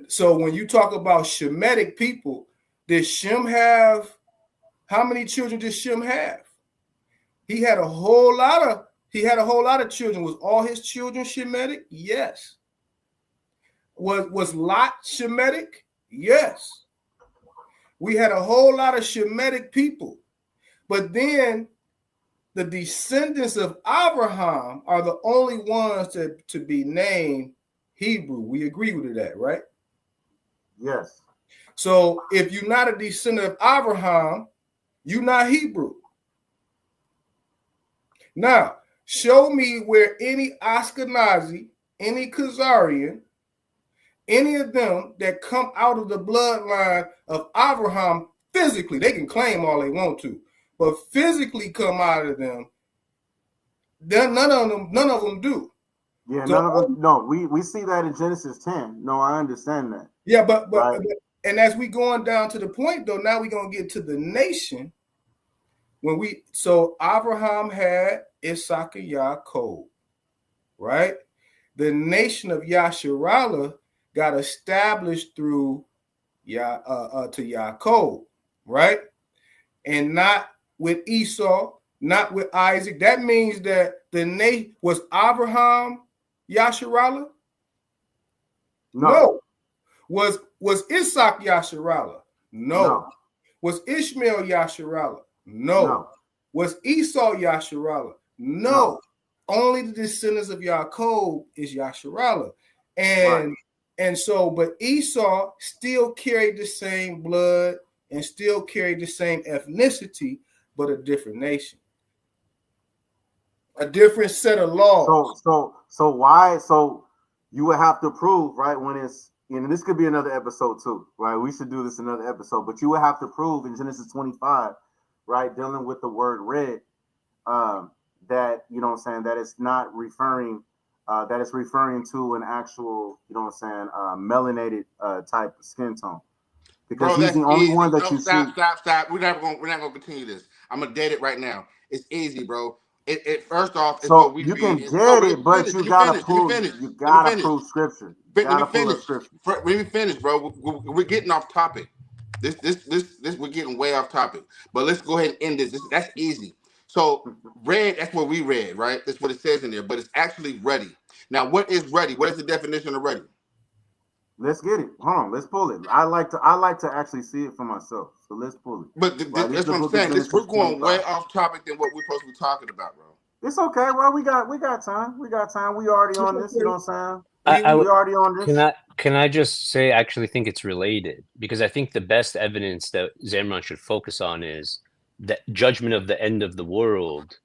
So when you talk about Shemitic people, did Shem have, how many children did Shem have? He had a whole lot of children. Was all his children Shemitic? Yes. Was Lot Shemitic? Yes. We had a whole lot of Shemitic people. But then the descendants of Abraham are the only ones to be named Hebrew. We agree with that, right? Yes. So if you're not a descendant of Abraham, you're not Hebrew. Now, show me where any Ashkenazi, any Khazarian, any of them that come out of the bloodline of Abraham physically, they can claim all they want to, but physically come out of them, none of them do. Yeah, none of them. No, we see that in Genesis 10. No, I understand that. Yeah, but right. And as we going down to the point though, now we're gonna get to the nation. So Abraham had Isaac and Yaakov, right? The nation of Yasharallah got established through to Yaakov, right? And not with Esau, not with Isaac. That means that the nation was Abraham Yasharallah? No. Was Isaac Yasharallah? No. Was Ishmael Yasharallah? No. Was Esau Yasharallah? No. Only the descendants of Yaakov is Yasharallah. And so, but Esau still carried the same blood and still carried the same ethnicity, but a different nation. A different set of laws. So why? So you would have to prove, right, when it's, and this could be another episode too, right? We should do this another episode, but you would have to prove in Genesis 25, right, dealing with the word red, that, you know what I'm saying, that it's not referring, that it's referring to an actual, you know what I'm saying, melanated type of skin tone. Because he's the only one that you see. Stop. We're not gonna continue this. I'm gonna date it right now. It's easy, bro. It first off, so you can get it, but you gotta prove. You gotta prove scripture. Let me finish, bro. We're getting off topic. This we're getting way off topic. But let's go ahead and end this. That's easy. So red, that's what we read, right? That's what it says in there. But it's actually ready. Now, what is ready? What is the definition of ready? Let's get it. Hold on, let's pull it. I like to actually see it for myself. So let's pull it. But that's what I'm saying. We're going way off topic than what we're supposed to be talking about, bro. It's okay. Well, we got time. We already on this. You know what I'm saying? We already on this. Can I just say I actually think it's related, because I think the best evidence that Zamron should focus on is that judgment of the end of the world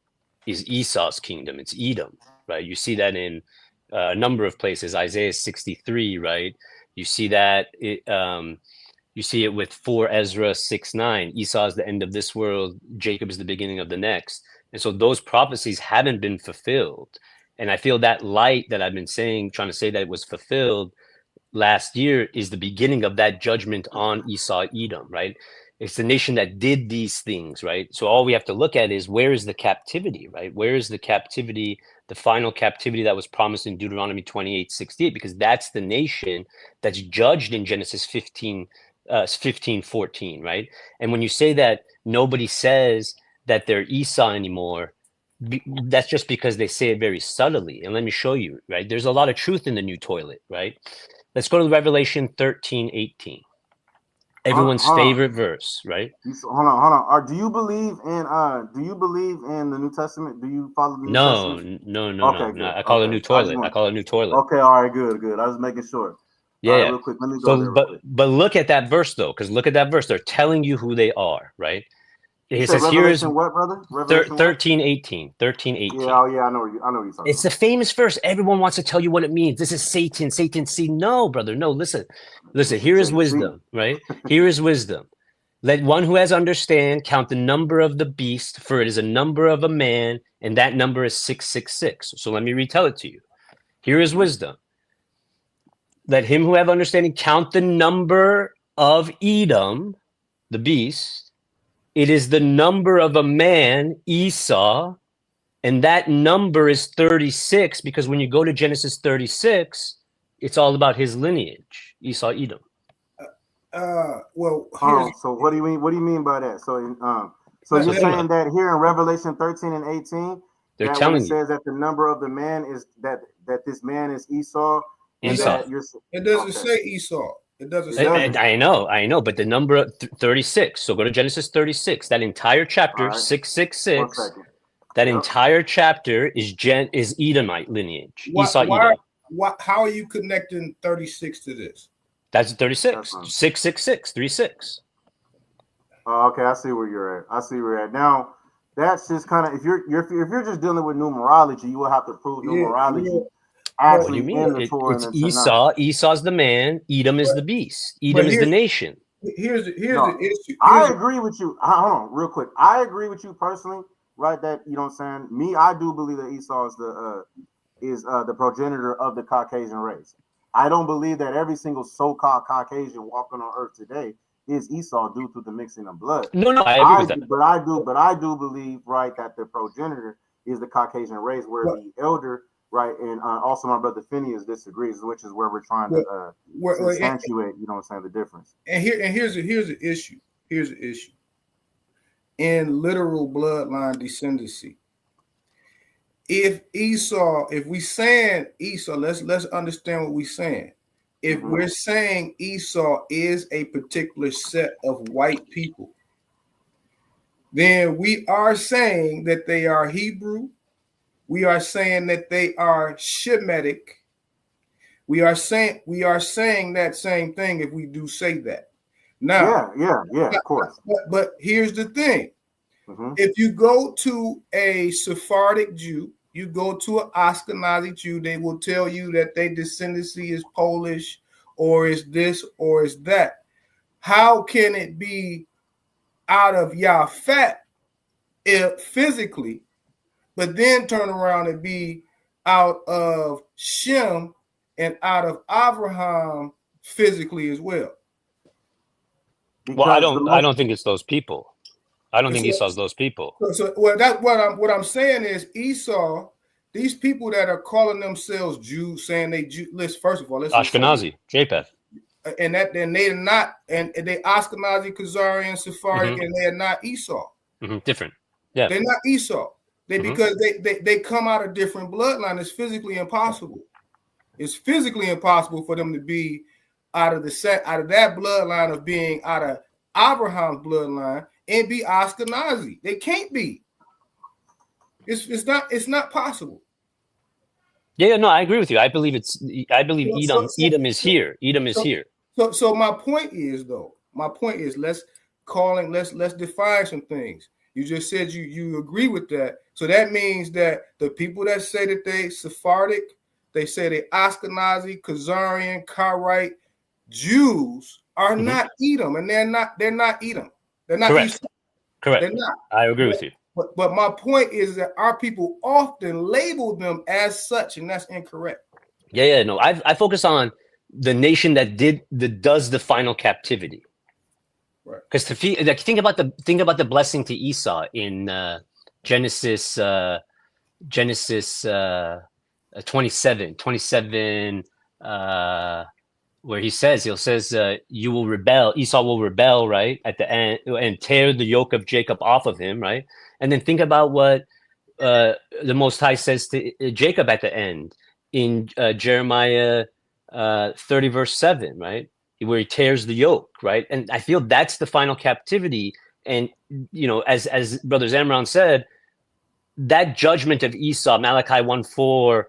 is Esau's kingdom. It's Edom, right? You see that in a number of places. Isaiah 63, right? You see that you see it with 4 Ezra 6:9. Esau is the end of this world. Jacob is the beginning of the next. And so those prophecies haven't been fulfilled. And I feel that light that I've been saying, trying to say that it was fulfilled last year, is the beginning of that judgment on Esau, Edom, right? It's the nation that did these things, right? So all we have to look at is, where is the captivity, right? Where is the captivity, the final captivity that was promised in Deuteronomy 28:68? Because that's the nation that's judged in Genesis 15:14, right? And when you say that nobody says that they're Esau anymore, that's just because they say it very subtly. And let me show you, right? There's a lot of truth in the new toilet, right? Let's go to Revelation 13:18. Everyone's favorite verse, right? Hold on. Do you believe in the New Testament? Do you follow the New Testament? No. I call it a new toilet. Okay, all right, good. I was making sure. Yeah. Right, real quick, let me go there. But look at that verse though, because look at that verse. They're telling you who they are, right? It says here is what, brother? 13:18. Yeah, I know you're talking about. It's a famous verse. Everyone wants to tell you what it means. This is Satan. See, no, brother. No, listen. Here is wisdom, right? Here is wisdom. Let one who has understand count the number of the beast, for it is a number of a man, and that number is 666. So let me retell it to you. Here is wisdom. Let him who have understanding count the number of Edom, the beast. It is the number of a man, Esau, and that number is 36, because when you go to Genesis 36, It's all about his lineage, Esau, Edom. Well, here's So what do you mean? What do you mean by that? So Let- you're let- saying that here in Revelation 13 and 18, They're that when telling it you. says that the number of the man is that this man is Esau, and Esau. that you're it doesn't okay. say Esau. It doesn't It say. doesn't. I know, but the number 36. So go to Genesis 36. That entire chapter, All right. 666. 1 second. That Yep. entire chapter is Edomite lineage. Esau, Why? Edom. How are you connecting 36 to this? That's 36. That's fine. 666, 36. Oh, okay, I see where you're at. Now, that's just kind of if you're just dealing with numerology, you will have to prove numerology Yeah. actually What do you in mean? the Torah It's and the Tanakh. Esau. Esau's the man. Edom is the beast. Edom is the nation. Here's the issue. I agree with you. Hold on, real quick. I agree with you personally, right? That you know what I'm saying. Me, I do believe that Esau is the progenitor of the Caucasian race. I don't believe that every single so-called Caucasian walking on earth today is Esau due to the mixing of blood. No, I agree with that. But I do believe, right, that the progenitor is the Caucasian race, where the elder, right, and also my brother Phineas disagrees, which is where we're trying to substantiate, you know what I'm saying, the difference. And here's the issue. Here's the issue. In literal bloodline descendancy, if we saying Esau, let's understand what we're saying. If we're saying Esau is a particular set of white people, then we are saying that they are Hebrew. We are saying that they are Shemitic. We are saying that same thing if we do say that. Now, yeah, of course. But here's the thing. If you go to a Sephardic Jew, you go to an Ashkenazi Jew, they will tell you that their descendancy is Polish or is this or is that. How can it be out of Yafet physically, but then turn around and be out of Shem and out of Abraham physically as well? Well, I don't think it's those people. I don't think Esau's those people. So that's what I'm saying is Esau. These people that are calling themselves Jews, saying they Jew. First of all, let's Ashkenazi, Japheth, and they're not, and they Ashkenazi, Khazarian, Sephardic, and they're not Esau. Different, yeah. They're not Esau. Because they come out of different bloodline. It's physically impossible. It's physically impossible for them to be out of that bloodline of being out of Abraham's bloodline and be Ashkenazi. They can't be. It's not possible. Yeah, no, I agree with you. I believe Edom is here. Edom is here. So my point is let's define some things. You just said you agree with that. So that means that the people that say that they Sephardic, they say they Ashkenazi, Khazarian, Karaite, Jews are not Edom, and they're not Edom. They're not Correct. Esau. Correct. They're not. I agree with you. But my point is that our people often label them as such, and that's incorrect. Yeah, no. I focus on the nation that does the final captivity. Right. Because think about the blessing to Esau in Genesis 27, where he says you will rebel, Esau will rebel, right, at the end, and tear the yoke of Jacob off of him, right? And then think about what the Most High says to Jacob at the end in Jeremiah 30 verse 7, right, where he tears the yoke, right? And I feel that's the final captivity. And as Brother Zamron said, that judgment of Esau, Malachi 1:4,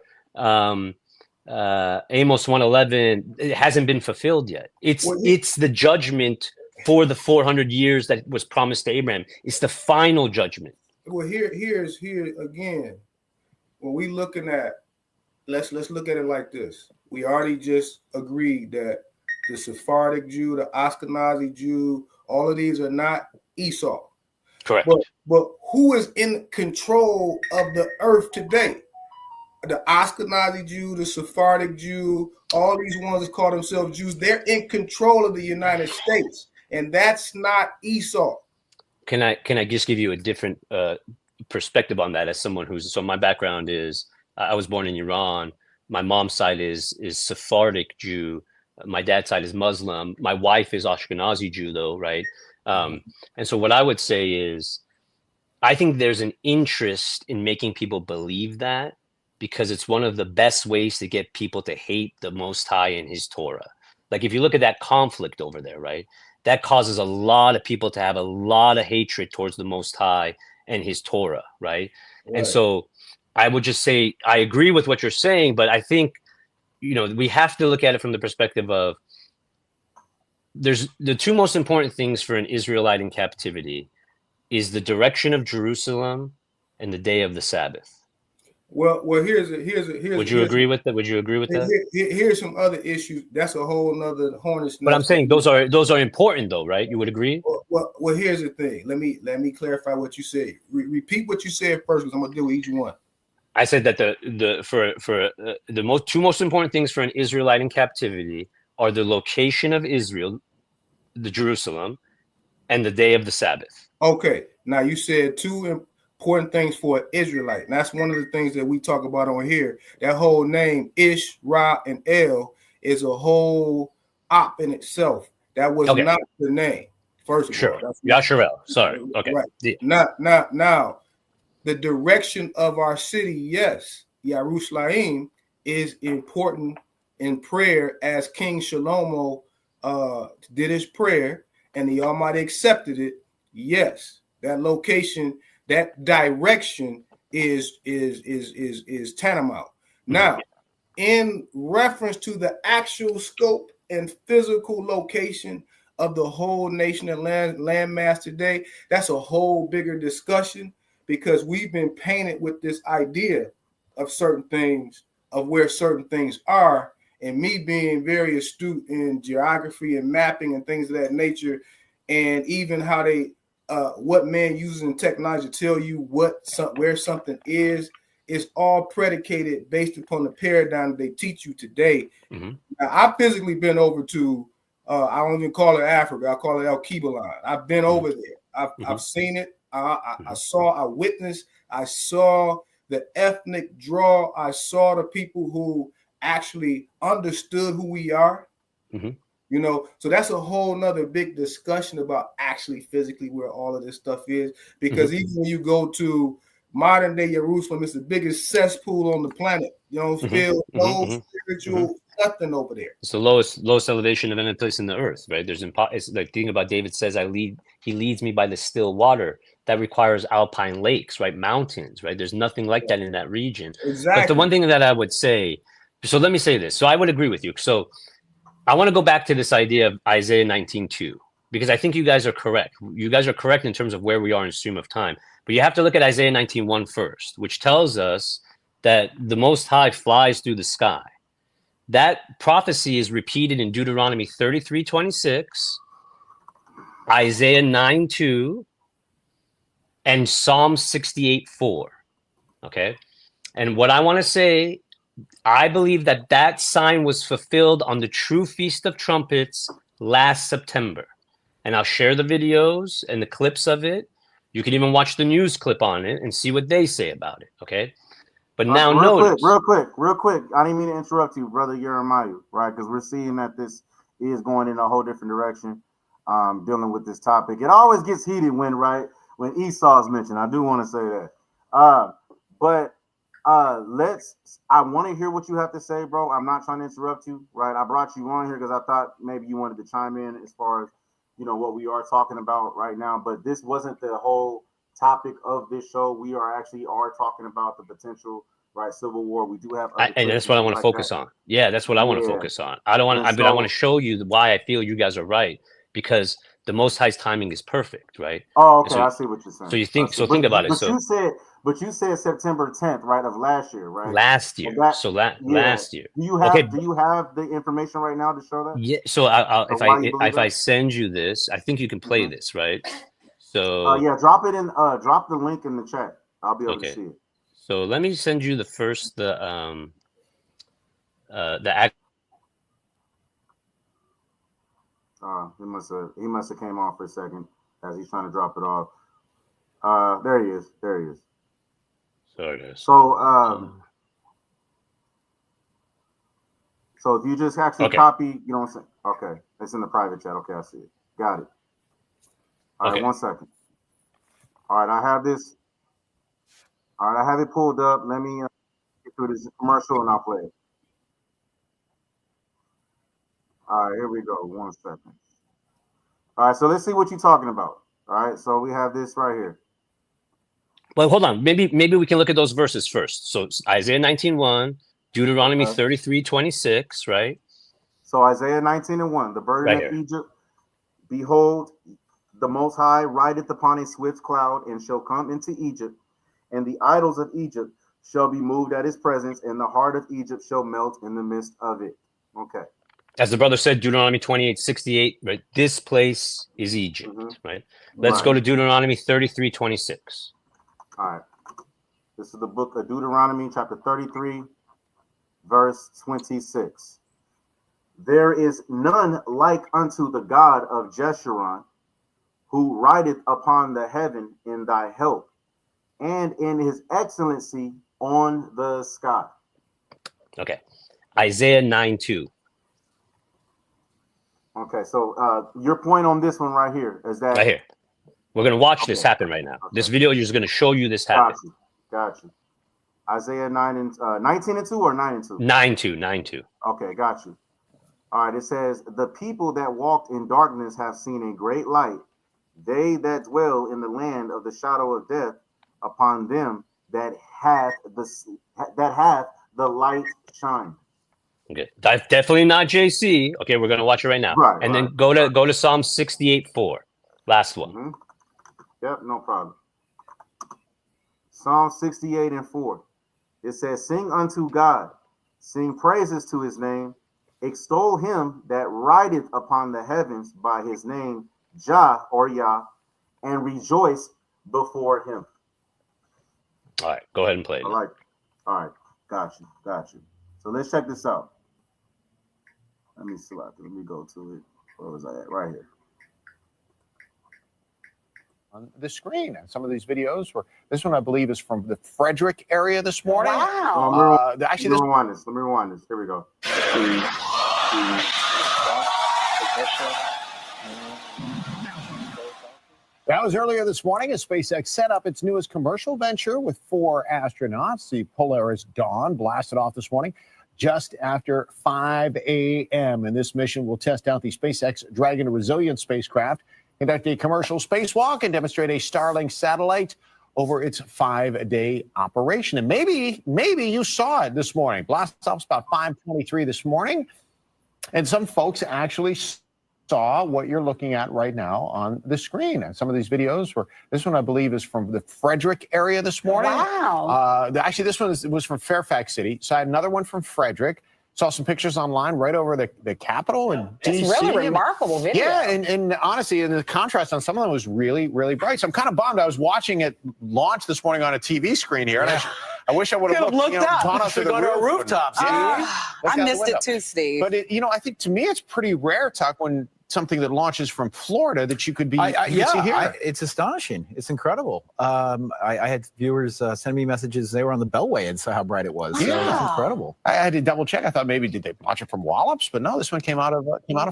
Amos 1:11, it hasn't been fulfilled yet. It's the judgment for the 400 years that was promised to Abraham. It's the final judgment. Well, here again, when we looking at, let's look at it like this. We already just agreed that the Sephardic Jew, the Ashkenazi Jew, all of these are not Esau. Correct. But who is in control of the earth today? The Ashkenazi Jew, the Sephardic Jew, all these ones that call themselves Jews, they're in control of the United States, and that's not Esau. Can I just give you a different perspective on that as someone so my background is I was born in Iran. My mom's side is Sephardic Jew. My dad's side is Muslim. My wife is Ashkenazi Jew, though, right? And so what I would say is, I think there's an interest in making people believe that, because it's one of the best ways to get people to hate the Most High and His Torah. Like if you look at that conflict over there, right? That causes a lot of people to have a lot of hatred towards the Most High and His Torah, right? And so I would just say I agree with what you're saying, but I think, you know, we have to look at it from the perspective of, there's the two most important things for an Israelite in captivity is the direction of Jerusalem and the day of the Sabbath. Well, here's Would you agree with that? Would you agree with that? Here's some other issues. That's a whole nother hornet's nest. But I'm saying those are important, though, right? You would agree? Well, here's the thing. Let me clarify what you said. Repeat what you said first, because I'm gonna deal with each one. I said that the two most important things for an Israelite in captivity are the location of Israel, the Jerusalem, and the day of the Sabbath. Okay. Now you said two important things for an Israelite. And that's one of the things that we talk about on here. That whole name, Ish, Ra, and El, is a whole op in itself. That was not the name. First of all, Yasharel. Sorry. Okay. Right. Yeah. Now, the direction of our city, yes, Yerushalayim, is important in prayer, as King Shlomo did his prayer and the Almighty accepted it. Yes, that location, that direction is tantamount. Now, in reference to the actual scope and physical location of the whole nation and landmass today, that's a whole bigger discussion, because we've been painted with this idea of certain things, of where certain things are, and me being very astute in geography and mapping and things of that nature, and even how they what man uses in technology to tell you where something is all predicated based upon the paradigm they teach you today. Now, I've physically been over to I don't even call it Africa, I call it El Kibalan. I've been over there. I've seen it. I saw, I witnessed, I saw the ethnic draw. I saw the people who actually understood who we are. You know, so that's a whole nother big discussion about actually physically where all of this stuff is, because even when you go to modern day Jerusalem, it's the biggest cesspool on the planet. You don't feel no spiritual nothing over there. It's the lowest elevation of any place in the earth, right? It's like thinking about David says, he leads me by the still water. That requires alpine lakes, right? Mountains, right? There's nothing like that in that region. Exactly. But the one thing that I would say, so let me say this. So I would agree with you. So I want to go back to this idea of Isaiah 19:2, because I think you guys are correct. You guys are correct in terms of where we are in stream of time. But you have to look at Isaiah 19:1 first, which tells us that the Most High flies through the sky. That prophecy is repeated in Deuteronomy 33:26, Isaiah 9:2, and Psalm 68:4. Okay. And what I want to say, I believe that sign was fulfilled on the true Feast of Trumpets last September. And I'll share the videos and the clips of it. You can even watch the news clip on it and see what they say about it. Okay. But now notice. Real quick. I didn't mean to interrupt you, brother YirmeAO, right? Because we're seeing that this is going in a whole different direction, dealing with this topic. It always gets heated when Esau is mentioned. I do want to say that. But I want to hear what you have to say, bro. I'm not trying to interrupt you, right? I brought you on here because I thought maybe you wanted to chime in as far as, you know, what we are talking about right now. But this wasn't the whole topic of this show. We are talking about the potential, right, civil war. We do have and that's what I want to focus on. Yeah, that's what I want to focus on. I don't want to, but I want to show you why I feel you guys are right, because the Most High's timing is perfect, right? Oh, okay, I see what you're saying. So think about it. But you said September 10th, right, of last year, right? Last year. Last year. Do you have the information right now to show that? Yeah. So if I send you this, I think you can play this, right? So drop the link in the chat. I'll be able to see it. So let me send you the first he must have came off for a second as he's trying to drop it off. There he is. Sorry, guys. So So if you just actually copy, you know what I'm saying? Okay, it's in the private chat. Okay, I see it. Got it. All right, 1 second. All right, I have this. All right, I have it pulled up. Let me get through this commercial and I'll play it. All right, here we go. 1 second. All right, so let's see what you're talking about. All right, so we have this right here. Well, hold on. Maybe we can look at those verses first. So it's Isaiah 19:1, Deuteronomy 33:26, right? So Isaiah 19:1, the burden of Egypt, behold, the Most High rideth upon a swift cloud and shall come into Egypt, and the idols of Egypt shall be moved at his presence, and the heart of Egypt shall melt in the midst of it. Okay. As the brother said, Deuteronomy 28:68, right? This place is Egypt, right? Let's go to Deuteronomy 33:26. All right. This is the book of Deuteronomy, chapter 33, verse 26. There is none like unto the God of Jeshurun, who rideth upon the heaven in thy help, and in his excellency on the sky. Okay. Isaiah 9:2. Okay, so your point on this one right here is that... Right here. We're going to watch this happen right now. Okay. This video is going to show you this happen. Got you. Isaiah 19:2 or 9:2? 9:2. Okay, got you. All right, it says, the people that walked in darkness have seen a great light. They that dwell in the land of the shadow of death, upon them that hath the light shine. Okay, definitely not JC. Okay, we're going to watch it right now. And then go to Psalm 68:4. Last one. Yep, no problem. Psalm 68:4. It says, sing unto God, sing praises to his name, extol him that rideth upon the heavens by his name, Jah or Yah, and rejoice before him. All right, go ahead and play it. All right, got you. So let's check this out. Let me select it. Let me go to it. Where was I at? Right here. On the screen. And some of these videos were, this one I believe is from the Frederick area this morning. Wow. Actually, let me rewind this. Here we go. That was earlier this morning as SpaceX set up its newest commercial venture with 4 astronauts. The Polaris Dawn blasted off this morning just after 5 a.m. And this mission will test out the SpaceX Dragon Resilient spacecraft, conduct a commercial spacewalk, and demonstrate a Starlink satellite over its 5-day operation. And maybe you saw it this morning. Blast off about 5:23 this morning. And some folks actually saw what you're looking at right now on the screen. And some of these videos were, this one I believe is from the Frederick area this morning. Wow. Actually, this one was from Fairfax City. So I had another one from Frederick. Saw some pictures online right over the Capitol in DC. It's really remarkable video. Yeah, and honestly, and the contrast on some of them was really, really bright. So I'm kind of bummed. I was watching it launch this morning on a TV screen here, and I wish I would have looked up. Gone up to the rooftops. I missed it too, Steve. But I think to me it's pretty rare, Tuck, when something that launches from Florida that you could be see here. It's astonishing. It's incredible. I had viewers send me messages. They were on the Beltway and saw how bright it was. Yeah, so it's incredible. I had to double check. I thought maybe did they launch it from Wallops, but no, this one came out of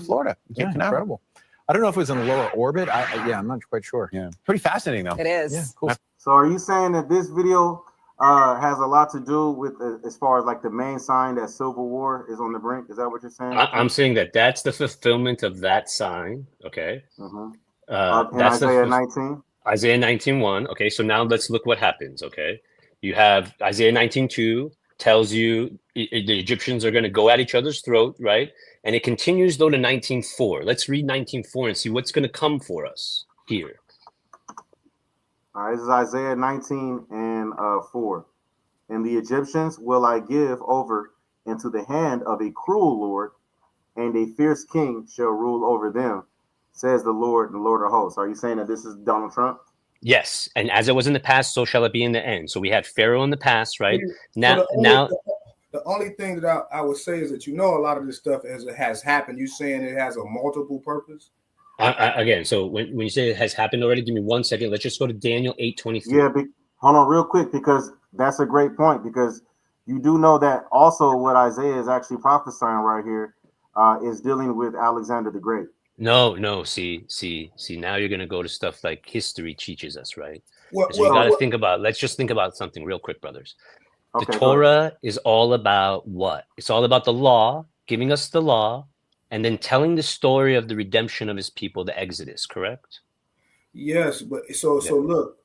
Florida. Yeah, incredible. I don't know if it was in a lower orbit. I'm not quite sure. Yeah, pretty fascinating though. It is. Yeah, cool. So are you saying that this video has a lot to do with as far as like the main sign that civil war is on the brink? Is that what you're saying? I'm saying that's the fulfillment of that sign. Okay. That's Isaiah 19. Isaiah 19:1. Okay, so now let's look what happens. Okay, you have Isaiah 19:2 tells you the Egyptians are going to go at each other's throat, right? And it continues though to 19:4. Let's read 19:4 and see what's going to come for us here. All right, this is Isaiah 19:4. And the Egyptians will I give over into the hand of a cruel Lord, and a fierce king shall rule over them, says the Lord of hosts. Are you saying that this is Donald Trump? Yes, and as it was in the past, so shall it be in the end. So we had Pharaoh in the past, right? The only thing that I would say is that a lot of this stuff has happened. You saying it has a multiple purpose? Again, so when you say it has happened already, give me 1 second. Let's just go to Daniel 8:23. Yeah, hold on real quick, because that's a great point, because you do know that also what Isaiah is actually prophesying right here is dealing with Alexander the Great. No. See. Now you're gonna go to stuff like history teaches us, right? Well, So you well, got to think about. Let's just think about something real quick, brothers. The Okay, go ahead. Torah is all about what? It's all about the law, giving us the law, and then telling the story of the redemption of his people, the Exodus, correct? yes, but so Yeah. look,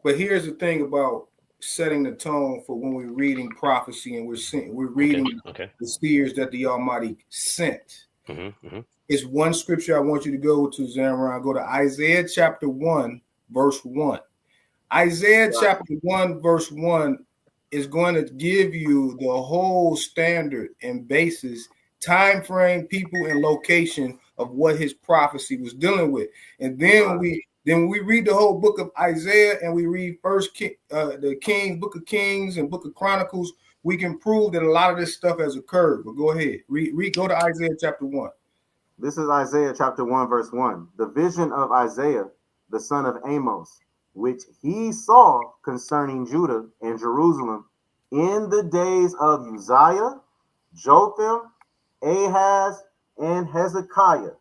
but here's the thing about setting the tone for when we're reading prophecy and we're reading Okay. the spheres that the Almighty sent. Mm-hmm. It's one scripture I want you to go to, Zamran. Go to Isaiah chapter 1, verse 1. Isaiah chapter 1, verse 1 is going to give you the whole standard and basis, time frame, people, and location of what his prophecy was dealing with. And then we read the whole book of Isaiah and we read the Kings, Book of Kings, and Book of Chronicles. We can prove that a lot of this stuff has occurred. But go ahead, go to Isaiah chapter 1. This is Isaiah chapter 1, verse 1. The vision of Isaiah, the son of Amos, which he saw concerning Judah and Jerusalem in the days of Uzziah, Jotham, Ahaz, and Hezekiah,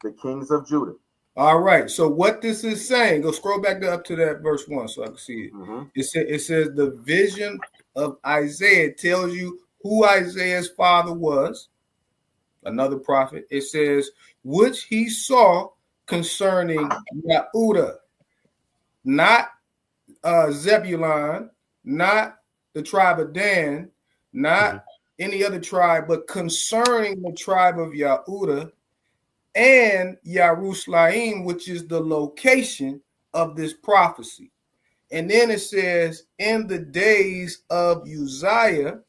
the kings of Judah. All right. So what this is saying, go scroll back up to that verse 1 so I can see it. Mm-hmm. It says the vision of Isaiah tells you who Isaiah's father was, another prophet. It says, which he saw concerning Yehuda, not Zebulun, not the tribe of Dan, not any other tribe, but concerning the tribe of Yehuda and Jerusalem, which is the location of this prophecy. And then it says, in the days of Uzziah,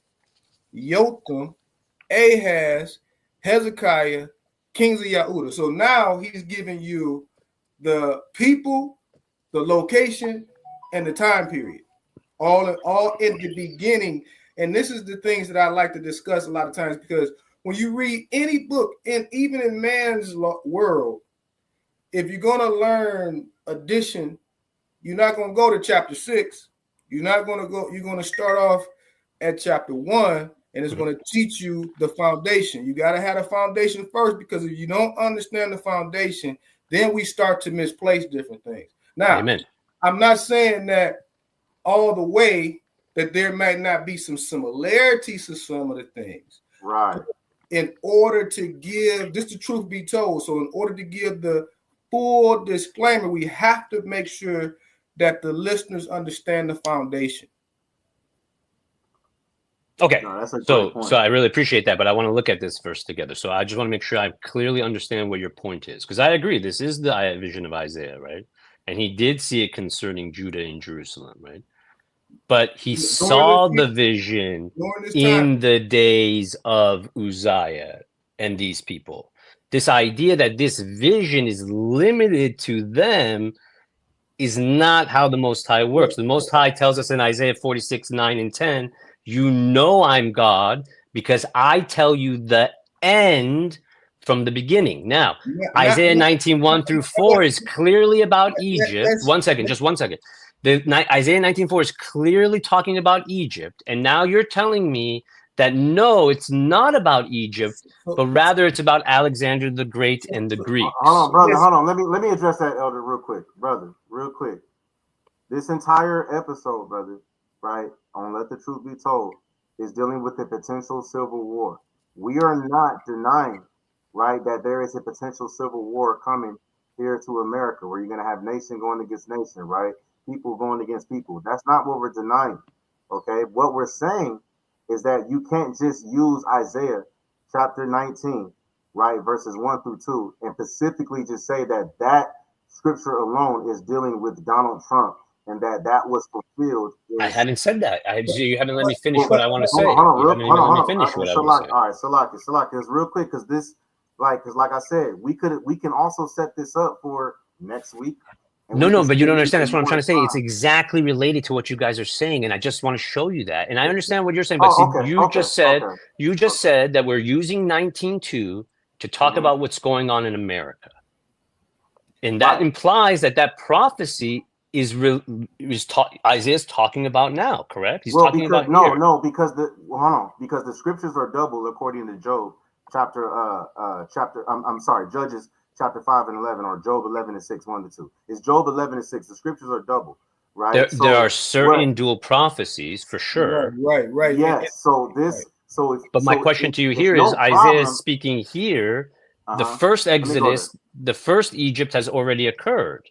Jotham, Ahaz, Hezekiah, kings of Yehuda. So now he's giving you the people, the location, and the time period, all in the beginning. And this is the things that I like to discuss a lot of times, because when you read any book, and even in man's world, if you're going to learn addition, you're not going to go to chapter 6. You're going to start off at chapter 1, and it's going to teach you the foundation. You got to have a foundation first, because if you don't understand the foundation, then we start to misplace different things. Now, Amen. I'm not saying that all the way that there might not be some similarities to some of the things. Right. In order to give, this the truth be told, so in order to give the full disclaimer, we have to make sure that the listeners understand the foundation. Okay, no, that's a so great point. I really appreciate that, but I want to look at this first together. So I just want to make sure I clearly understand what your point is, because I agree, this is the vision of Isaiah, right? And he did see it concerning Judah and Jerusalem, right? But he saw the vision in the days of Uzziah and these people. This idea that this vision is limited to them is not how the Most High works. The Most High tells us in Isaiah 46, 9 and 10, you know I'm God because I tell you the end from the beginning. Now, Isaiah 19, 1 through 4 is clearly about Egypt. Just one second. Isaiah 19:4 is clearly talking about Egypt, and now you're telling me that no, it's not about Egypt, but rather it's about Alexander the Great and the Greeks. Hold on, brother. Hold on. Let me address that, Elder, real quick, brother. Real quick. This entire episode, brother, right, on Let the Truth Be Told, is dealing with the potential civil war. We are not denying, right, that there is a potential civil war coming here to America, where you're going to have nation going against nation, right? People going against people. That's not what we're denying. Okay, what we're saying is that you can't just use Isaiah chapter 19, right, verses 1 through 2, and specifically just say that scripture alone is dealing with Donald Trump and that was fulfilled. I haven't said that. You haven't let me finish what I want to say. Hold on. All right, Salaki, it's real quick, because this, like I said, we can also set this up for next week. No, but you don't understand. That's what I'm trying to say. It's exactly related to what you guys are saying, and I just want to show you that. And I understand what you're saying, but you just said that we're using 19:2 to talk about what's going on in America, and that implies that prophecy Isaiah's talking about now, correct? He's Well, talking because about here. because the scriptures are double according to Job Judges chapter 5 and 11, or Job 11 and 6, 1 to 2. It's Job 11 and 6. The scriptures are double, right? There are certain dual prophecies for sure. Right. Yes. But my question to you here is, Isaiah is speaking here. The first Exodus, the first Egypt has already occurred,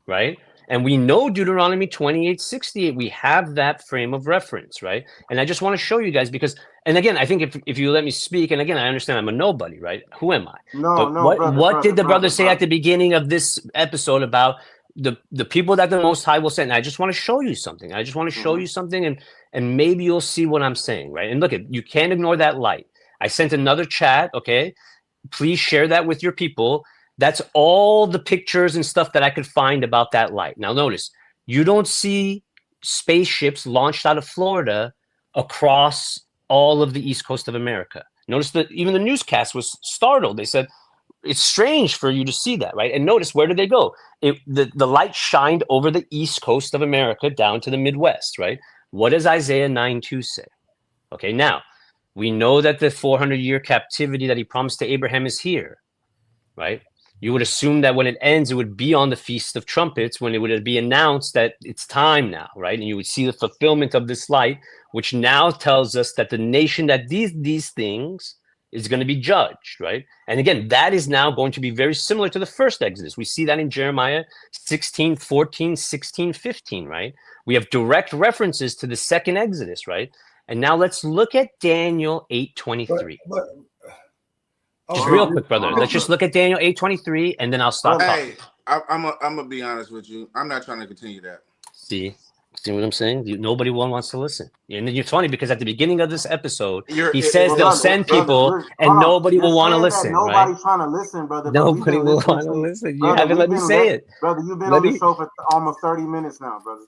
right? And we know Deuteronomy 28:68. We have that frame of reference, right? And I just want to show you guys because, and again, I think if you let me speak, and again, I understand I'm a nobody, right? Who am I? What did the brother say at the beginning of this episode about the people that the Most High will send? And I just want to show you something. I just want to show you something, and maybe you'll see what I'm saying, right? And look, you can't ignore that light. I sent another chat, okay? Please share that with your people. That's all the pictures and stuff that I could find about that light. Now, notice, you don't see spaceships launched out of Florida across all of the East Coast of America. Notice that even the newscast was startled. They said, it's strange for you to see that, right? And notice, where did they go? The light shined over the East Coast of America down to the Midwest, right? What does Isaiah 9:2 say? Okay, now, we know that the 400-year captivity that he promised to Abraham is here, right? You would assume that when it ends, it would be on the Feast of Trumpets, when it would be announced that it's time now, right? And you would see the fulfillment of this light, which now tells us that the nation that these things is going to be judged, right? And again, that is now going to be very similar to the first Exodus. We see that in Jeremiah 16:14, 16:15, right? We have direct references to the second Exodus, right? And now let's look at Daniel 8:23. Just real quick, brother. Let's just look at Daniel 8:23, and then I'll stop talking. Hey, I'm gonna be honest with you. I'm not trying to continue that. See what I'm saying? Nobody wants to listen. And it's funny because at the beginning of this episode, he says they'll send people, and nobody will want to listen. Nobody's trying to listen, brother. Nobody will want to listen. You haven't let me say it, brother. You've been on the show for almost 30 minutes now, brother.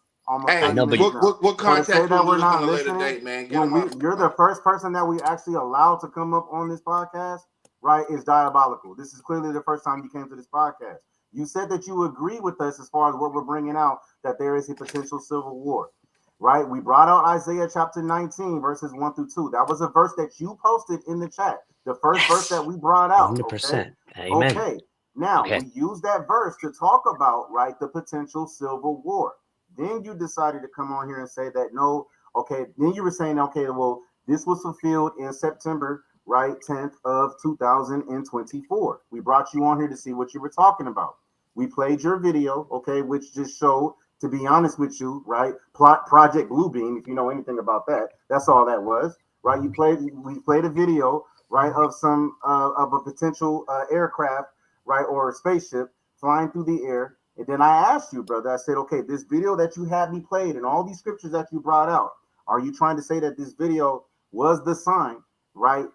Hey, what contact that we're not on a later listening? date, man? You're the first person that we actually allowed to come up on this podcast. Right, is diabolical. This is clearly the first time you came to this podcast. You said that you agree with us as far as what we're bringing out, that there is a potential civil war, right? We brought out Isaiah chapter 19, verses 1 through 2. That was a verse that you posted in the chat. The first verse that we brought out. 100%. Okay? Amen. Okay. Now, we use that verse to talk about, right, the potential civil war. Then you decided to come on here and say that, no, okay. Then you were saying, okay, well, this was fulfilled in September, right, 10th of 2024. We brought you on here to see what you were talking about. We played your video, okay, which just showed, to be honest with you, right, Project Bluebeam, if you know anything about that. That's all that was, right? We played a video, right, of some of a potential aircraft, right, or a spaceship flying through the air. And then I asked you, brother, I said, okay, this video that you had me played and all these scriptures that you brought out, are you trying to say that this video was the sign, right,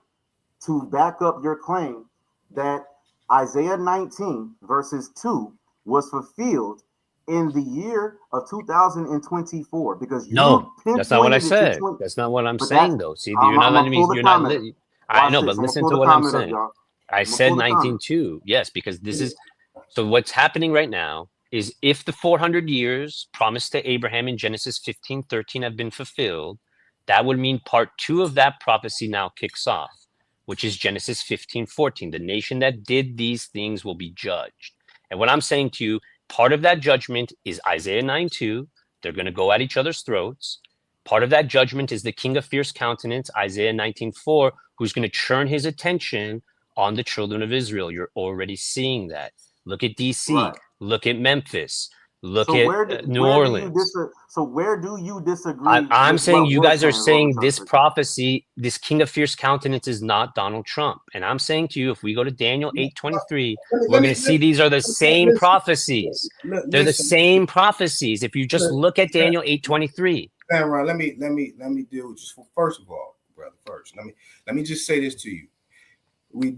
to back up your claim that Isaiah 19 verses 2 was fulfilled in the year of 2024? Because that's not what I said. That's not what I'm saying, though. See, you're not letting me. You're not. I know, but listen to what I'm saying. I said 19:2. Yes, because this is. So what's happening right now is, if the 400 years promised to Abraham in Genesis 15:13 have been fulfilled, that would mean part 2 of that prophecy now kicks off, which is Genesis 15:14. The nation that did these things will be judged. And what I'm saying to you, part of that judgment is Isaiah 9:2. They're going to go at each other's throats. Part of that judgment is the king of fierce countenance, Isaiah 19:4, who's going to turn his attention on the children of Israel. You're already seeing that. Look at DC. Right. Look at Memphis. Look at New Orleans. So where do you disagree? I'm saying you guys are saying this prophecy, this king of fierce countenance, is not Donald Trump. And I'm saying to you, if we go to Daniel 8:23, we're going to see these are the same prophecies. They're the same prophecies. If you just look at Daniel 8:23. Ron, let me deal with you. First of all, brother. First, let me just say this to you. We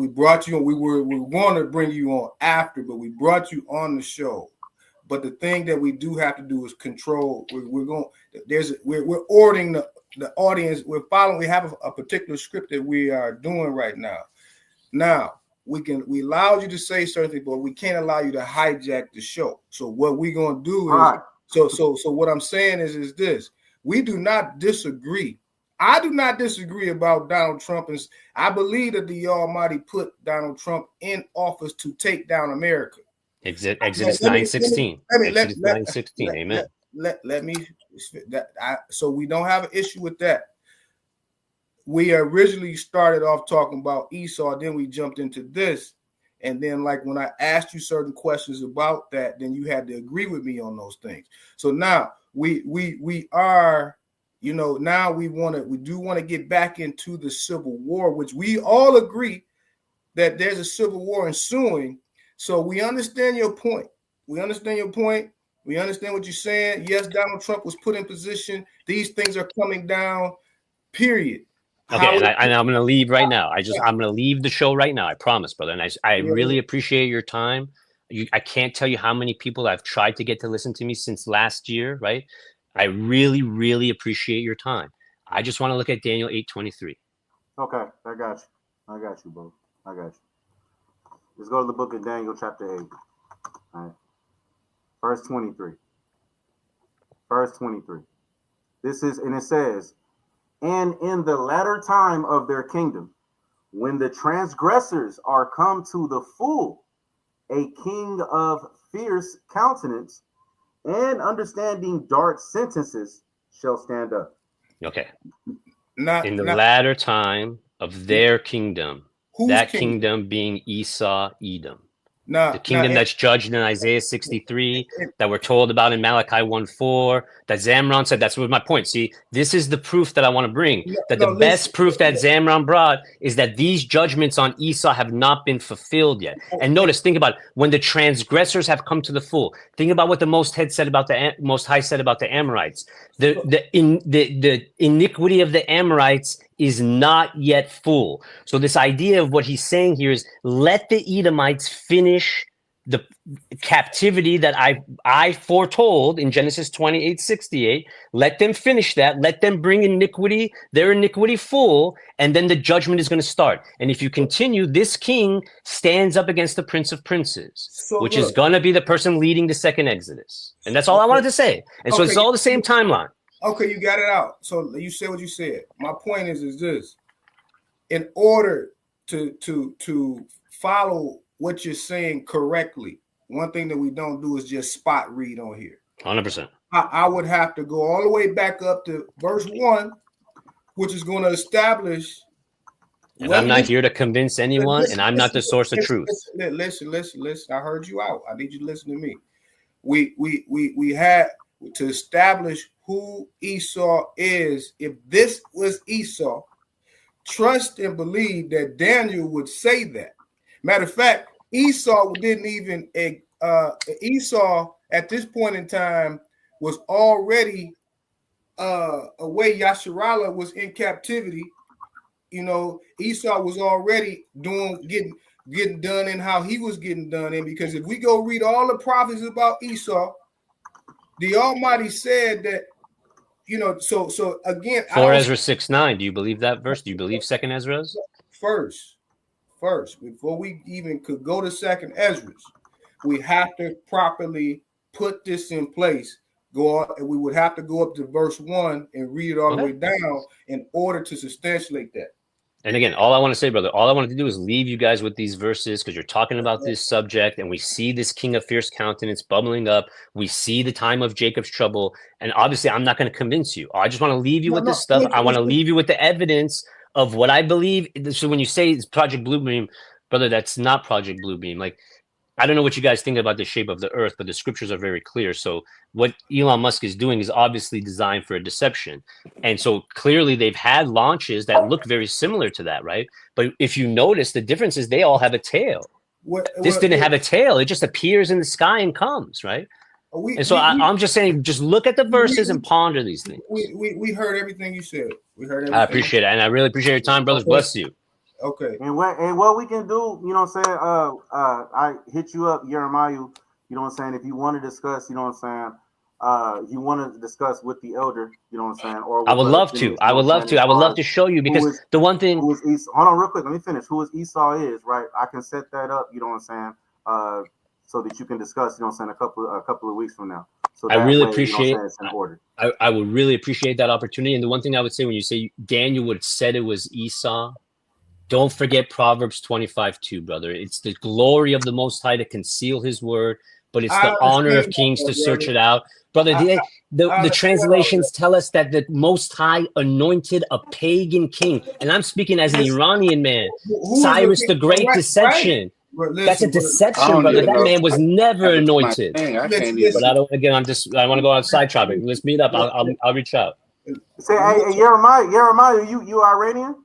brought you on. We were going to bring you on after, but we brought you on the show. But the thing that we do have to do is control. We're ordering the audience. We're following. We have a particular script that we are doing right now. Now we allow you to say certain things, but we can't allow you to hijack the show. So what we're gonna do is So what I'm saying is this: we do not disagree. I do not disagree about Donald Trump. And I believe that the Almighty put Donald Trump in office to take down America. Exodus 9:16. Exodus 9:16. Amen. Let me. So we don't have an issue with that. We originally started off talking about Esau, then we jumped into this, and then like when I asked you certain questions about that, then you had to agree with me on those things. So now we are, you know, now we do want to get back into the Civil War, which we all agree that there's a Civil War ensuing. So we understand your point. We understand your point. We understand what you're saying. Yes, Donald Trump was put in position. These things are coming down, period. Okay, and I'm going to leave right now. I'm going to leave the show right now. I promise, brother. And I really appreciate your time. I can't tell you how many people I've tried to get to listen to me since last year, right? I really, really appreciate your time. I just want to look at Daniel 8:23. Okay, I got you, bro. I got you. Let's go to the book of Daniel, chapter 8. All right. Verse 23. Verse 23. And it says, and in the latter time of their kingdom, when the transgressors are come to the full, a king of fierce countenance and understanding dark sentences shall stand up. Okay. In the latter time of their kingdom, that kingdom being Esau, Edom. The kingdom that's judged in Isaiah 63, that we're told about in Malachi 1:4, that Zamron said. That's what my point. See, this is the proof that I want to bring. The best proof that Zamron brought is that these judgments on Esau have not been fulfilled yet. And notice, think about it. When the transgressors have come to the full. Think about what the Most High said about the Amorites. The iniquity of the Amorites is not yet full. So this idea of what he's saying here is let the Edomites finish the captivity that I foretold in Genesis 28:68. Let them finish that. Let them bring their iniquity full, and then the judgment is going to start. And if you continue, this king stands up against the Prince of Princes, which is going to be the person leading the second Exodus. And that's all I wanted to say. And so it's all the same timeline. Okay, you got it out. So you said what you said. My point is this: in order to follow what you're saying correctly, one thing that we don't do is just spot read on here. 100%. I would have to go all the way back up to verse 1, which is going to establish. And I'm not here to convince anyone, and I'm not the source of truth. Listen. I heard you out. I need you to listen to me. We had to establish who Esau is. If this was Esau, trust and believe that Daniel would say that. Matter of fact, Esau didn't even Esau at this point in time was already away. Yasharallah was in captivity. You know, Esau was already getting done in how he was getting done in, because if we go read all the prophecies about Esau, the Almighty said that, you know, so again, 4 Ezra 6:9. Do you believe that verse? Do you believe 2nd Ezra's? First, before we even could go to 2nd Ezra's, we have to properly put this in place. And we would have to go up to verse 1 and read it all the way down in order to substantiate that. And again, all I want to say, brother, all I wanted to do is leave you guys with these verses, because you're talking about this subject, and we see this king of fierce countenance bubbling up. We see the time of Jacob's trouble. And obviously, I'm not going to convince you. I just want to leave you with this stuff. I want to leave you with the evidence of what I believe. So when you say it's Project Bluebeam, brother, that's not Project Bluebeam. Like, I don't know what you guys think about the shape of the earth, but the scriptures are very clear. So what Elon Musk is doing is obviously designed for a deception. And so clearly they've had launches that look very similar to that, right? But if you notice, the difference is they all have a tail. This didn't have a tail. It just appears in the sky and comes, right? I'm just saying, just look at the verses and ponder these things. We heard everything you said. We heard everything. I appreciate it. And I really appreciate your time, brothers. Bless you. Okay. And what we can do, you know what I'm saying? I hit you up, YirmeAO, you know what I'm saying? If you want to discuss, you know what I'm saying? You want to discuss with the elder, you know what I'm saying? Or I would love to. I would love to show you, because the one thing. Hold on real quick. Let me finish. Who is Esau is, right? I can set that up, you know what I'm saying? So that you can discuss, you know what I'm saying, a couple of weeks from now. So I that really way, appreciate. you know what I'm saying, it's in order. I would really appreciate that opportunity. And the one thing I would say when you say Daniel would have said it was Esau, don't forget Proverbs 25:2, brother. It's the glory of the Most High to conceal His word, but it's the honor of kings to search it out, brother. The translations tell us that the Most High anointed a pagan king, and I'm speaking as an Iranian man. Cyrus the Great deception. That's a deception, brother. That man was never anointed. But I don't. Again, I want to go on side topic. Let's meet up. I'll reach out. Say, hey, Yeremiah, you Iranian?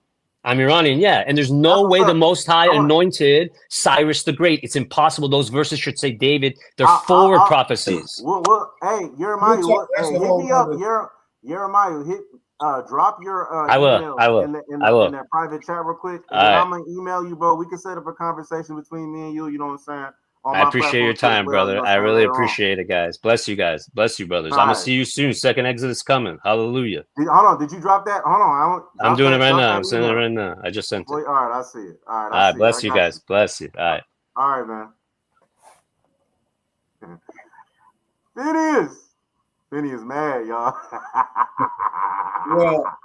I'm Iranian, yeah. And there's no way the Most High anointed Cyrus the Great. It's impossible. Those verses should say David. They're forward prophecies. Hey, Yeremiah, hit me up. Yeremiah, drop your email in that private chat real quick. And then I'm going to email you, bro. We can set up a conversation between me and you. You know what I'm saying? I appreciate your time, brother. I really appreciate it, guys. Bless you guys. Bless you, brothers. I'm going to see you soon. Second Exodus coming. Hallelujah. Hold on. Did you drop that? Hold on. I'm doing it right now. I'm sending it right now. I just sent it. All right. I see it. All right. Bless you guys. Bless you. All right. All right, man. Phineas is mad, y'all. Well,